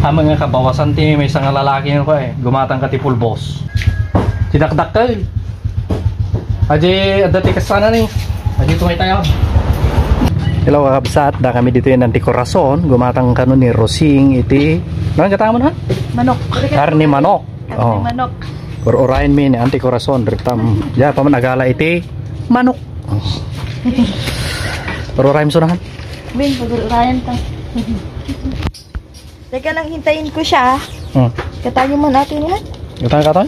Mga kabawasan ti may isang lalaki ko gumatang ka ti pulbos. Tidakdak ka Aji adati ka sana ni. Aji tumay tayo. Hello kabsat, da kami dito yan nanti Corazon, gumatang ka ni Rosing iti. Nang katama na? Manok. Karni manok. Karni manok. Or-orain mi ni Anti Corazon dritam. Ya paman agala iti manok. Or-orain sunahan. Bin pag-urayan ta. Teka lang, hintayin ko siya. Katayin mo natin yan. Katayin?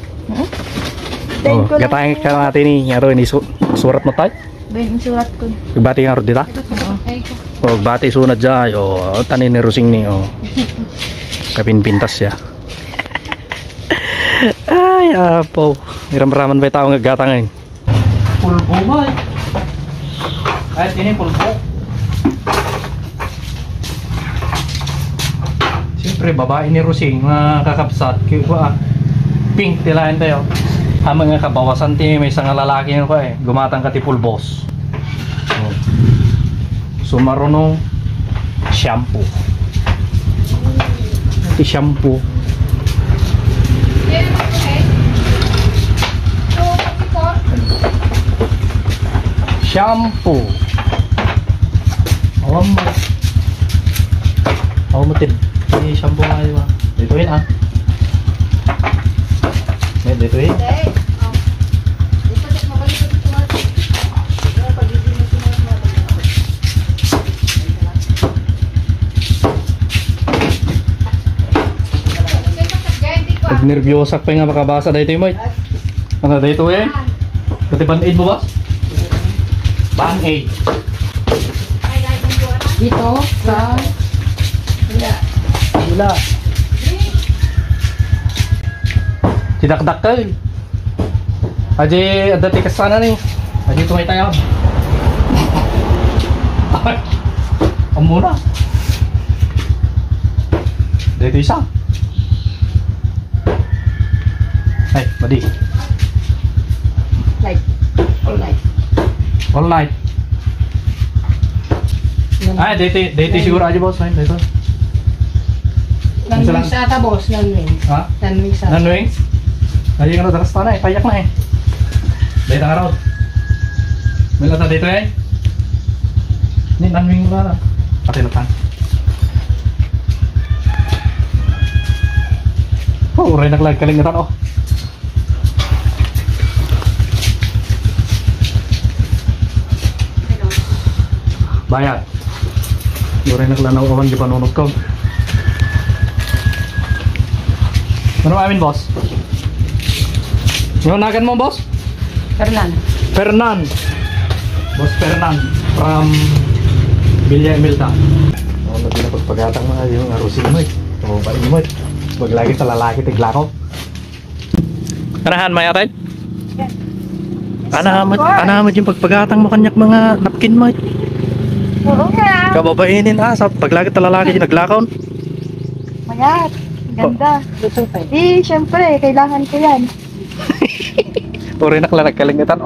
Hintayin ko lang. Katayin ka natin ni Ngaro ini surat mo tayo? Ben, surat ko. Bati nga ro dita? O bati sunod dyan. O tanin ni Rosing ni. O kapinpintas siya. Ay apo. Iram-raman ba tao nga gatangin? Pulpo mo eh. Ay ini pulpo. Siyempre babae ni Rosing mga kakapsat. Pink tilayan tayo. Mga kabawasan ti may isang lalaki ko gumatang ka ti pulbos. Sumarunong shampoo. Ti shampoo. Shampoo. Awam mo tin. Ti shampoo nga diba? Dito yun Dito yun. Pag nervyosak pa nga makabasa dito yung mic. Ano dito eh? Pati band-aid mo ba? Band-aid. Dito sa Wala. Tidakdak ka Aji adati ka sana ni. Aji tumay tayo. Ay. Amuna. Dito isa. Ay, badi. light. All light. All night. Ay, dito siguro aja boss, main dito. Nanwings ata boss, nanwings. Ha? Nanwings ata. Nanwings? Aji nga daras tanay, payak na Dito nga raw. May lata dito Ni nanwing wala. Pati latan. Uray naglag kalingatan Bayad. Uray naglanaw awan di panunod ko. Ano amin boss? Ngunagan mo boss? Fernan. Boss Fernan from Villa Emilta. Lagi na pagpagatang mga yung arusin mo balik mo Baglagi sa lalaki tiglako. Anahan may atay? Yes. Anahamat yung pagpagatang mo kanyak mga napkin mo Oo nga. Kababainin sa paglagi sa lalaki yung naglakaw. Mayat. Ganda. Syempre, kailangan ko yan. Puri nakla nagkalingatan